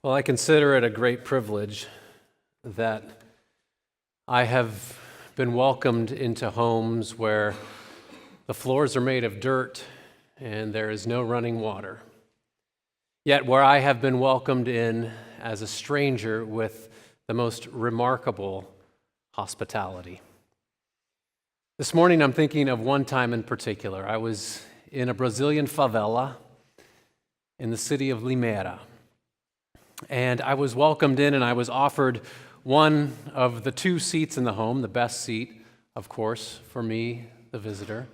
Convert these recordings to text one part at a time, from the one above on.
Well, I consider it a great privilege that I have been welcomed into homes where the floors are made of dirt and there is no running water. Yet where I have been welcomed in as a stranger with the most remarkable hospitality. This morning I'm thinking of one time in particular. I was in a Brazilian favela in the city of Limeira. And I was welcomed in and I was offered one of the two seats in the home, the best seat, of course, for me, the visitor.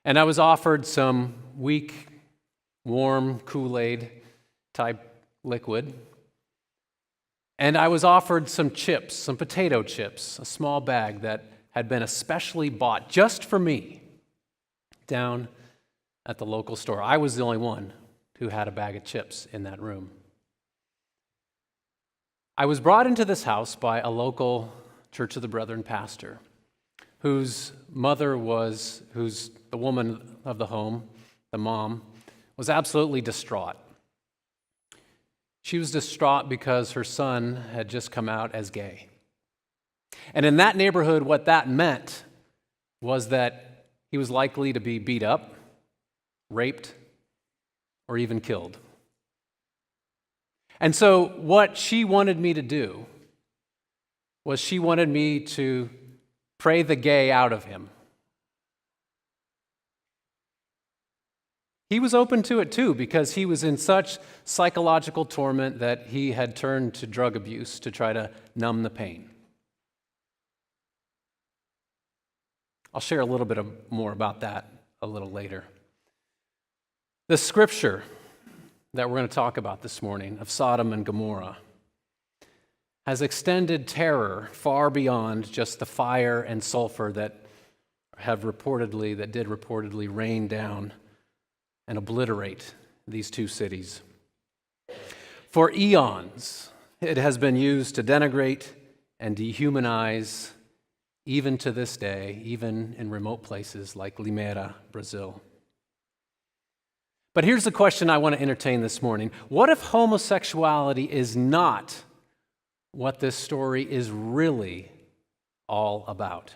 And I was offered some weak, warm Kool-Aid type liquid. And I was offered some chips, some potato chips, a small bag that had been especially bought just for me down at the local store. I was the only one who had a bag of chips in that room. I was brought into this house by a local Church of the Brethren pastor, whose the woman of the home, the mom, was absolutely distraught. She was distraught because her son had just come out as gay. And in that neighborhood, what that meant was that he was likely to be beat up, raped, or even killed. And so what she wanted me to do was she wanted me to pray the gay out of him. He was open to it too because he was in such psychological torment that he had turned to drug abuse to try to numb the pain. I'll share a little bit more about that a little later. The scripture that we're going to talk about this morning of Sodom and Gomorrah has extended terror far beyond just the fire and sulfur that did reportedly rain down and obliterate these two cities. For eons, it has been used to denigrate and dehumanize, even to this day, even in remote places like Limeira, Brazil. But here's the question I want to entertain this morning. What if homosexuality is not what this story is really all about?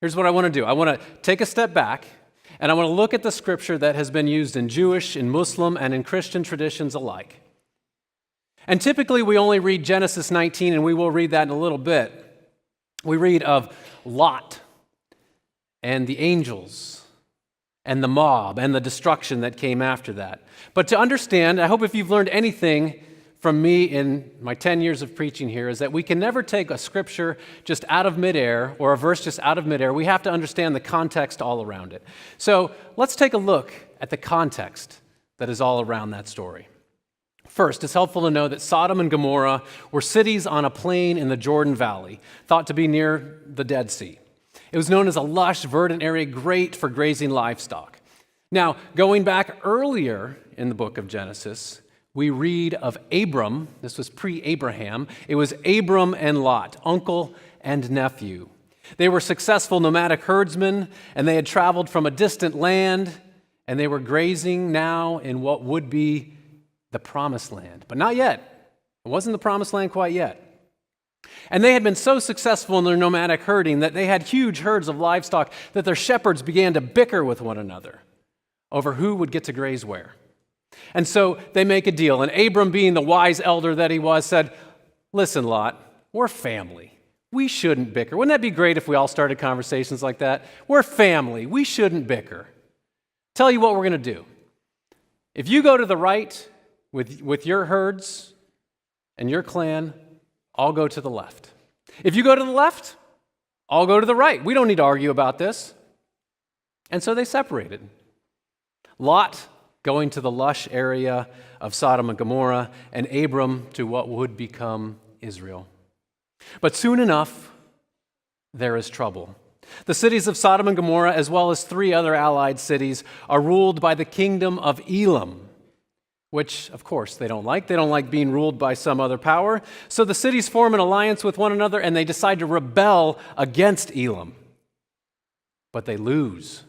Here's what I want to do. I want to take a step back, and I want to look at the scripture that has been used in Jewish, in Muslim, and in Christian traditions alike. And typically we only read Genesis 19, and we will read that in a little bit. We read of Lot and the angels and the mob, and the destruction that came after that. But to understand, I hope if you've learned anything from me in my 10 years of preaching here, is that we can never take a scripture just out of midair, or a verse just out of midair. We have to understand the context all around it. So let's take a look at the context that is all around that story. First, it's helpful to know that Sodom and Gomorrah were cities on a plain in the Jordan Valley, thought to be near the Dead Sea. It was known as a lush, verdant area, great for grazing livestock. Now, going back earlier in the book of Genesis, we read of Abram. This was pre-Abraham. It was Abram and Lot, uncle and nephew. They were successful nomadic herdsmen, and they had traveled from a distant land, and they were grazing now in what would be the promised land. But not yet. It wasn't the promised land quite yet. And they had been so successful in their nomadic herding that they had huge herds of livestock that their shepherds began to bicker with one another over who would get to graze where. And so they make a deal. And Abram, being the wise elder that he was, said, "Listen, Lot, we're family. We shouldn't bicker. Wouldn't that be great if we all started conversations like that? We're family. We shouldn't bicker. Tell you what we're going to do. If you go to the right with your herds and your clan, I'll go to the left. If you go to the left, I'll go to the right. We don't need to argue about this." And so they separated. Lot going to the lush area of Sodom and Gomorrah, and Abram to what would become Israel. But soon enough, there is trouble. The cities of Sodom and Gomorrah, as well as 3 other allied cities, are ruled by the kingdom of Elam, which, of course, they don't like. They don't like being ruled by some other power. So the cities form an alliance with one another, and they decide to rebel against Elam. But they lose.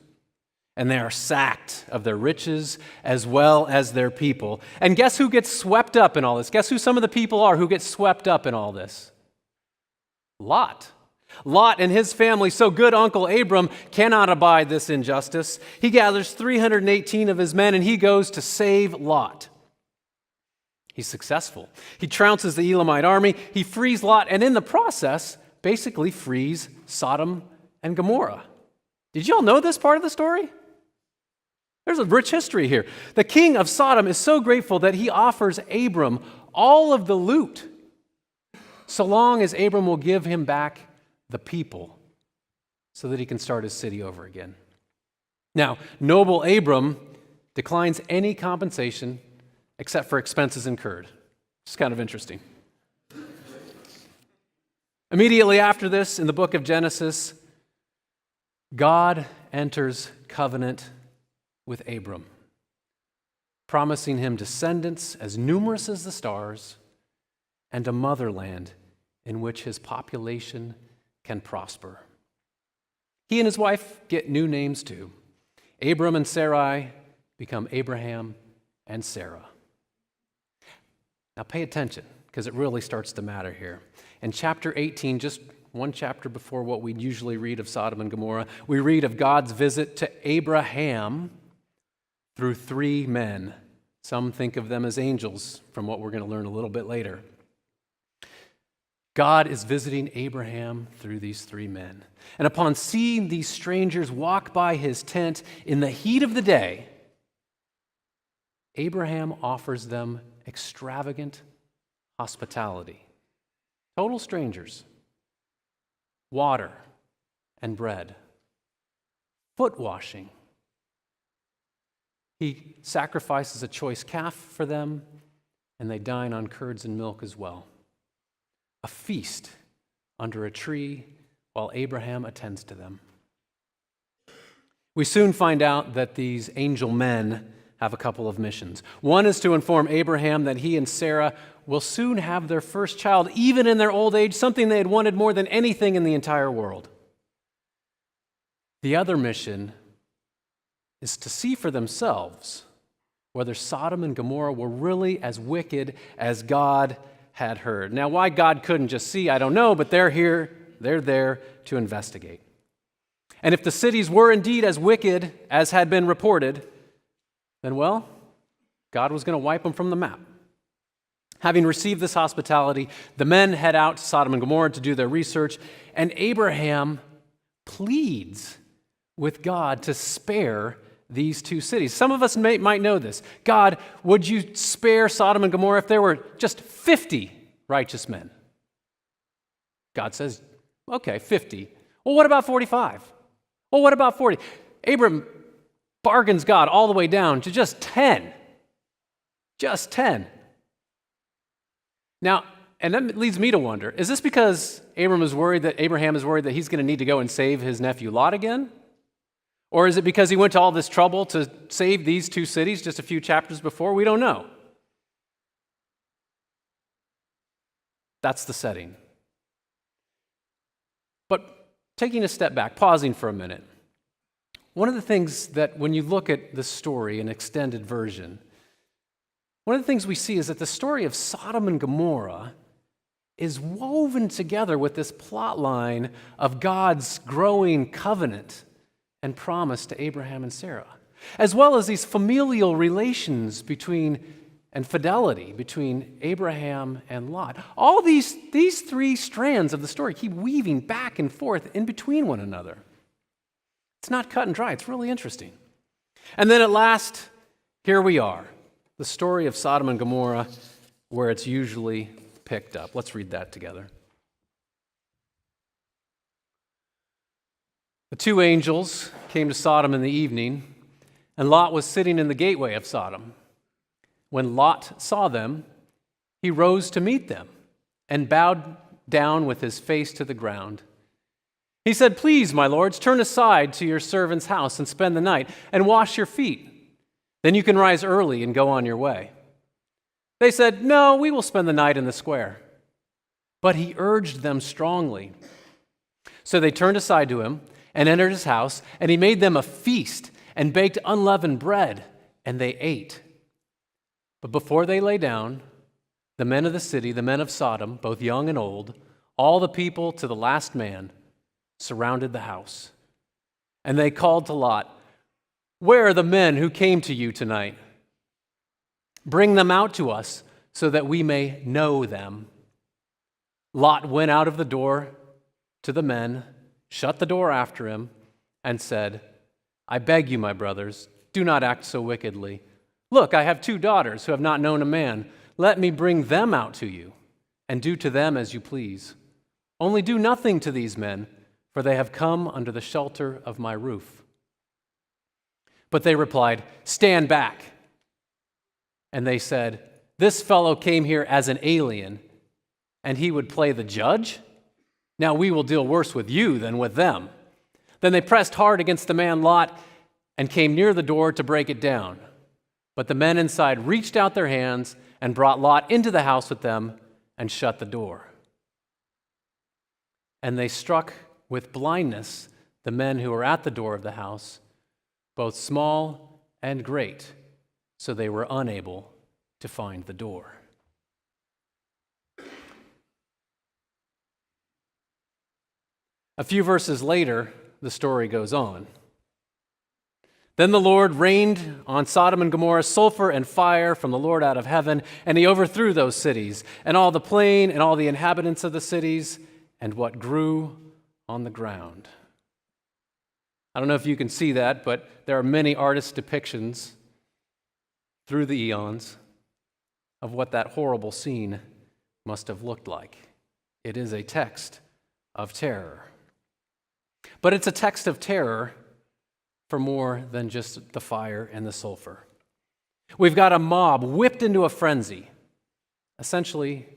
and they are sacked of their riches as well as their people. And guess who gets swept up in all this? Guess who some of the people are who get swept up in all this? Lot. Lot and his family, so good Uncle Abram cannot abide this injustice. He gathers 318 of his men and he goes to save Lot. He's successful. He trounces the Elamite army, he frees Lot, and in the process, basically frees Sodom and Gomorrah. Did you all know this part of the story? There's a rich history here. The king of Sodom is so grateful that he offers Abram all of the loot, so long as Abram will give him back the people so that he can start his city over again. Now, noble Abram declines any compensation except for expenses incurred. It's kind of interesting. Immediately after this, in the book of Genesis, God enters covenant with Abram, promising him descendants as numerous as the stars and a motherland in which his population can prosper. He and his wife get new names too. Abram and Sarai become Abraham and Sarah. Now pay attention, because it really starts to matter here. In chapter 18, just one chapter before what we usually read of Sodom and Gomorrah, we read of God's visit to Abraham through three men. Some think of them as angels, from what we're going to learn a little bit later. God is visiting Abraham through these three men. And upon seeing these strangers walk by his tent in the heat of the day, Abraham offers them extravagant hospitality. Total strangers. Water and bread. Foot washing. He sacrifices a choice calf for them, and they dine on curds and milk as well. A feast under a tree while Abraham attends to them. We soon find out that these angel men have a couple of missions. One is to inform Abraham that he and Sarah will soon have their first child, even in their old age, something they had wanted more than anything in the entire world. The other mission is to see for themselves whether Sodom and Gomorrah were really as wicked as God had heard. Now, why God couldn't just see, I don't know, but they're there to investigate. And if the cities were indeed as wicked as had been reported, then, well, God was going to wipe them from the map. Having received this hospitality, the men head out to Sodom and Gomorrah to do their research, and Abraham pleads with God to spare these two cities. Some of us might know this. God, would you spare Sodom and Gomorrah if there were just 50 righteous men? God says, okay, 50. Well, what about 45? Well, what about 40? Abram bargains God all the way down to just 10. Just 10. Now, and that leads me to wonder, is this because Abraham is worried that he's going to need to go and save his nephew Lot again? Or is it because he went to all this trouble to save these two cities just a few chapters before? We don't know. That's the setting. But taking a step back, pausing for a minute, one of the things that when you look at the story, an extended version, one of the things we see is that the story of Sodom and Gomorrah is woven together with this plot line of God's growing covenant and promise to Abraham and Sarah, as well as these familial relations and fidelity between Abraham and Lot. All these three strands of the story keep weaving back and forth in between one another. It's not cut and dry. It's really interesting. And then at last, here we are, the story of Sodom and Gomorrah, where it's usually picked up. Let's read that together. The two angels came to Sodom in the evening, and Lot was sitting in the gateway of Sodom. When Lot saw them, he rose to meet them and bowed down with his face to the ground. He said, "Please, my lords, turn aside to your servant's house and spend the night and wash your feet. Then you can rise early and go on your way." They said, "No, we will spend the night in the square." But he urged them strongly. So they turned aside to him and entered his house, and he made them a feast and baked unleavened bread, and they ate. But before they lay down, the men of the city, the men of Sodom, both young and old, all the people to the last man, surrounded the house. And they called to Lot, "Where are the men who came to you tonight? Bring them out to us so that we may know them." Lot went out of the door to the men, shut the door after him, and said, "I beg you, my brothers, do not act so wickedly. Look, I have 2 daughters who have not known a man. Let me bring them out to you, and do to them as you please. Only do nothing to these men, for they have come under the shelter of my roof." But they replied, "Stand back." And they said, "This fellow came here as an alien, and he would play the judge? Now we will deal worse with you than with them." Then they pressed hard against the man Lot and came near the door to break it down. But the men inside reached out their hands and brought Lot into the house with them and shut the door. And they struck with blindness the men who were at the door of the house, both small and great, so they were unable to find the door. A few verses later, the story goes on. Then the Lord rained on Sodom and Gomorrah sulfur and fire from the Lord out of heaven, and he overthrew those cities, and all the plain, and all the inhabitants of the cities, and what grew on the ground. I don't know if you can see that, but there are many artist depictions through the eons of what that horrible scene must have looked like. It is a text of terror. But it's a text of terror for more than just the fire and the sulfur. We've got a mob whipped into a frenzy, essentially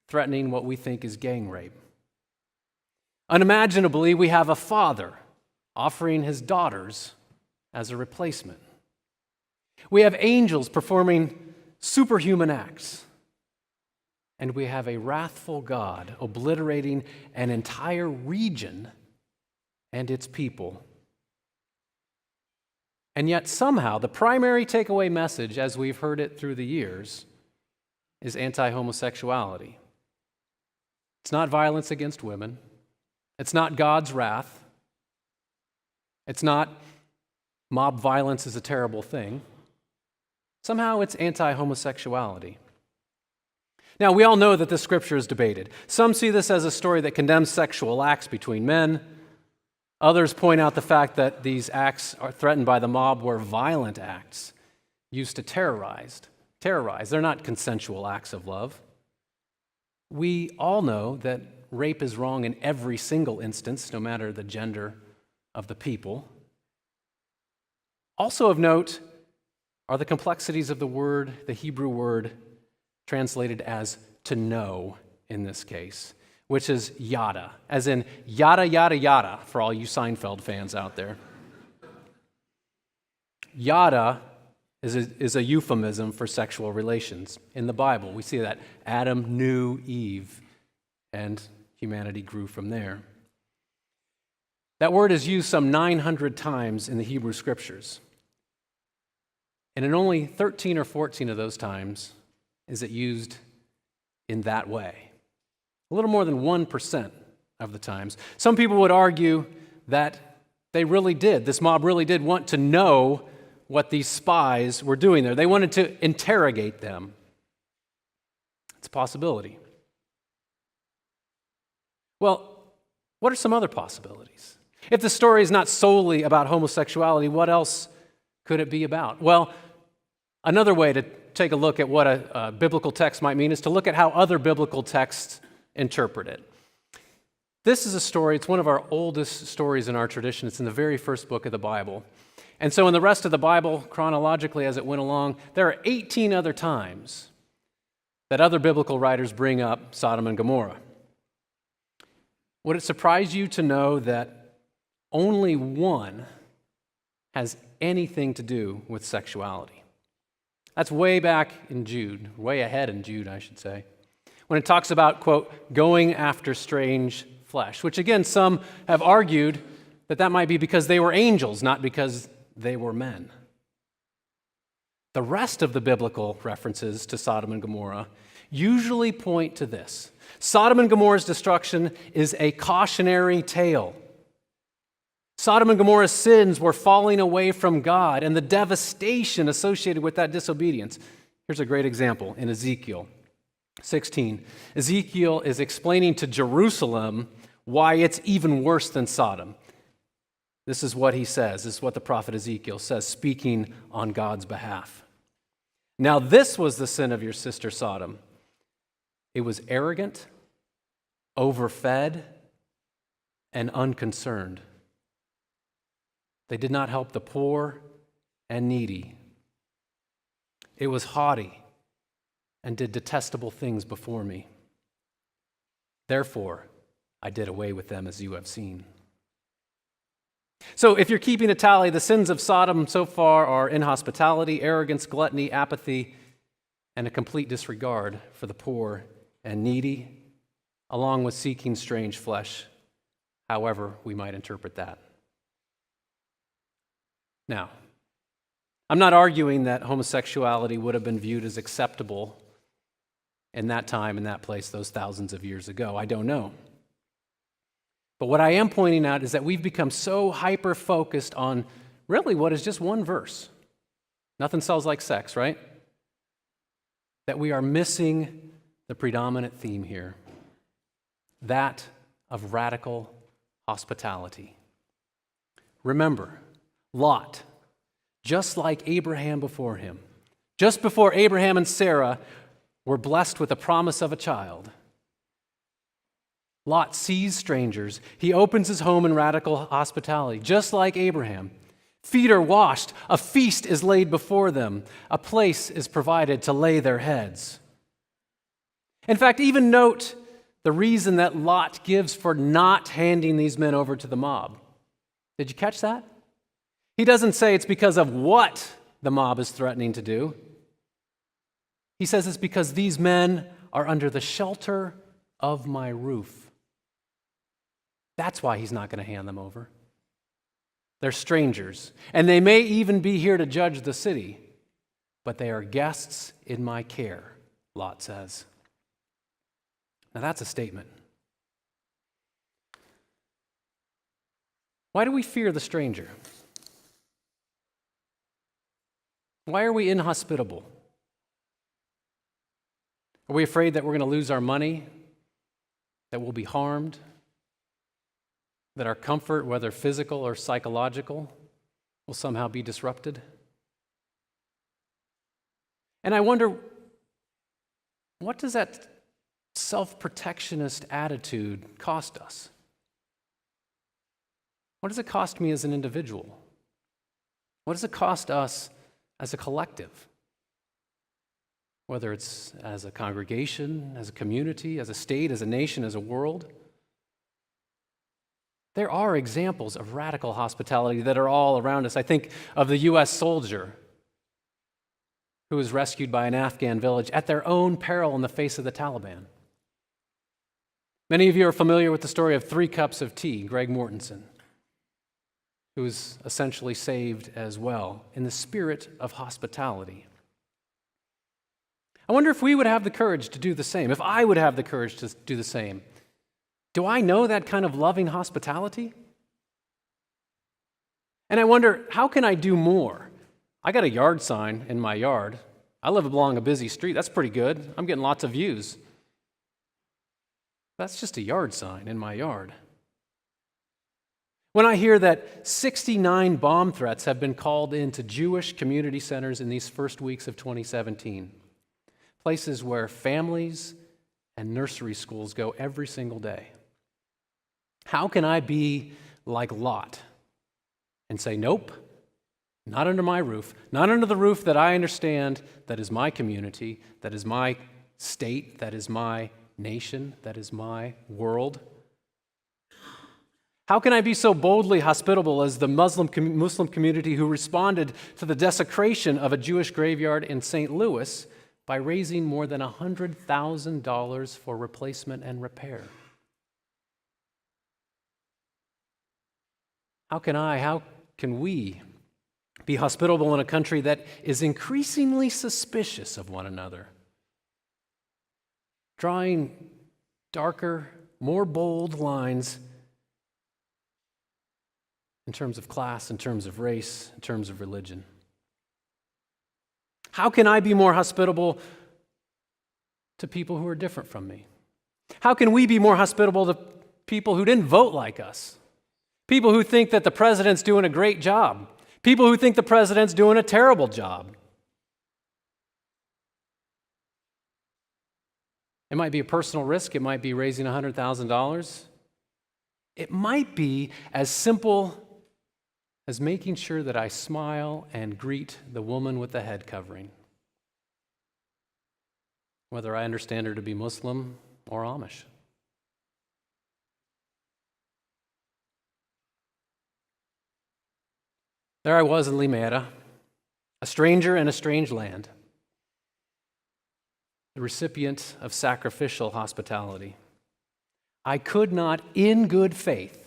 threatening what we think is gang rape. Unimaginably, we have a father offering his daughters as a replacement. We have angels performing superhuman acts. And we have a wrathful God obliterating an entire region and its people. And yet somehow the primary takeaway message, as we've heard it through the years, is anti-homosexuality. It's not violence against women. It's not God's wrath. It's not mob violence is a terrible thing. Somehow it's anti-homosexuality. Now, we all know that this scripture is debated. Some see this as a story that condemns sexual acts between men. Others point out the fact that these acts are threatened by the mob were violent acts used to terrorize. They're not consensual acts of love. We all know that rape is wrong in every single instance, no matter the gender of the people. Also of note are the complexities of the word, the Hebrew word, translated as to know in this case, which is yada, as in yada, yada, yada, for all you Seinfeld fans out there. Yada is a euphemism for sexual relations. In the Bible, we see that Adam knew Eve, and humanity grew from there. That word is used some 900 times in the Hebrew Scriptures. And in only 13 or 14 of those times is it used in that way. A little more than 1% of the times. Some people would argue that this mob really did want to know what these spies were doing there. They wanted to interrogate them. It's a possibility. Well, what are some other possibilities? If the story is not solely about homosexuality, what else could it be about? Well, another way to take a look at what a biblical text might mean is to look at how other biblical texts interpret it. This is a story, it's one of our oldest stories in our tradition. It's in the very first book of the Bible. And so in the rest of the Bible, chronologically as it went along, there are 18 other times that other biblical writers bring up Sodom and Gomorrah. Would it surprise you to know that only one has anything to do with sexuality? That's way back in Jude, way ahead in Jude, I should say, when it talks about, quote, going after strange flesh, which again, some have argued that might be because they were angels, not because they were men. The rest of the biblical references to Sodom and Gomorrah usually point to this. Sodom and Gomorrah's destruction is a cautionary tale. Sodom and Gomorrah's sins were falling away from God and the devastation associated with that disobedience. Here's a great example in Ezekiel 16. Ezekiel is explaining to Jerusalem why it's even worse than Sodom. This is what he says. This is what the prophet Ezekiel says, speaking on God's behalf. Now, this was the sin of your sister Sodom. It was arrogant, overfed, and unconcerned. They did not help the poor and needy. It was haughty and did detestable things before me. Therefore, I did away with them as you have seen. So if you're keeping a tally, the sins of Sodom so far are inhospitality, arrogance, gluttony, apathy, and a complete disregard for the poor and needy, along with seeking strange flesh, however we might interpret that. Now, I'm not arguing that homosexuality would have been viewed as acceptable in that time, in that place, those thousands of years ago. I don't know. But what I am pointing out is that we've become so hyper-focused on really what is just one verse. Nothing sells like sex, right? That we are missing the predominant theme here, that of radical hospitality. Remember, Lot, just like Abraham before him, just before Abraham and Sarah were blessed with the promise of a child, Lot sees strangers. He opens his home in radical hospitality, just like Abraham. Feet are washed. A feast is laid before them. A place is provided to lay their heads. In fact, even note the reason that Lot gives for not handing these men over to the mob. Did you catch that? He doesn't say it's because of what the mob is threatening to do. He says it's because these men are under the shelter of my roof. That's why he's not going to hand them over. They're strangers, and they may even be here to judge the city, but they are guests in my care, Lot says. Now that's a statement. Why do we fear the stranger? Why are we inhospitable? Are we afraid that we're going to lose our money, that we'll be harmed, that our comfort, whether physical or psychological, will somehow be disrupted? And I wonder, what does that self-protectionist attitude cost us? What does it cost me as an individual? What does it cost us as a collective? Whether it's as a congregation, as a community, as a state, as a nation, as a world. There are examples of radical hospitality that are all around us. I think of the U.S. soldier who was rescued by an Afghan village at their own peril in the face of the Taliban. Many of you are familiar with the story of 3 Cups of Tea, Greg Mortensen, who was essentially saved as well in the spirit of hospitality. I wonder if we would have the courage to do the same, if I would have the courage to do the same. Do I know that kind of loving hospitality? And I wonder, how can I do more? I got a yard sign in my yard. I live along a busy street. That's pretty good. I'm getting lots of views. That's just a yard sign in my yard. When I hear that 69 bomb threats have been called into Jewish community centers in these first weeks of 2017, places where families and nursery schools go every single day, how can I be like Lot and say, nope, not under my roof, not under the roof that I understand that is my community, that is my state, that is my nation, that is my world? How can I be so boldly hospitable as the Muslim community who responded to the desecration of a Jewish graveyard in St. Louis by raising more than $100,000 for replacement and repair? How can we Be hospitable in a country that is increasingly suspicious of one another, drawing darker, more bold lines in terms of class, in terms of race, in terms of religion. How can I be more hospitable to people who are different from me? How can we be more hospitable to people who didn't vote like us? People who think that the president's doing a great job. People who think the president's doing a terrible job. It might be a personal risk. It might be raising $100,000. It might be as simple as making sure that I smile and greet the woman with the head covering, whether I understand her to be Muslim or Amish. There I was in Limera, a stranger in a strange land, the recipient of sacrificial hospitality. I could not, in good faith,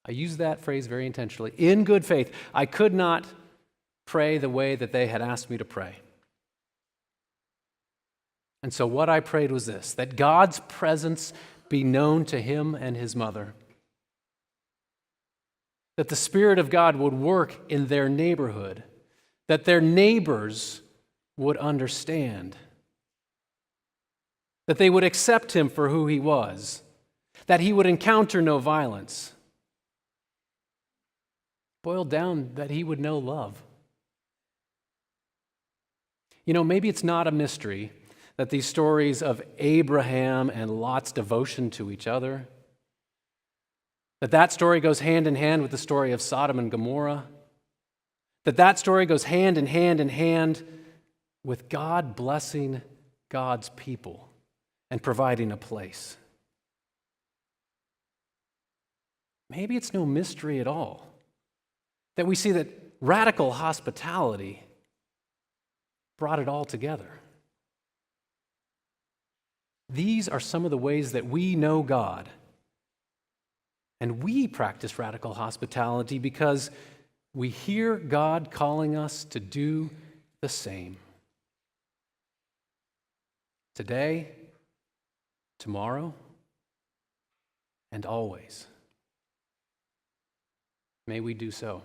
I use that phrase very intentionally, in good faith, I could not pray the way that they had asked me to pray. And so what I prayed was this, that God's presence be known to him and his mother, that the Spirit of God would work in their neighborhood, that their neighbors would understand, that they would accept him for who he was, that he would encounter no violence. Boiled down, that he would know love. You know, maybe it's not a mystery that these stories of Abraham and Lot's devotion to each other, that story goes hand in hand with the story of Sodom and Gomorrah, that story goes hand in hand with God blessing God's people and providing a place. Maybe it's no mystery at all that we see that radical hospitality brought it all together. These are some of the ways that we know God. And we practice radical hospitality because we hear God calling us to do the same. Today, tomorrow, and always. May we do so.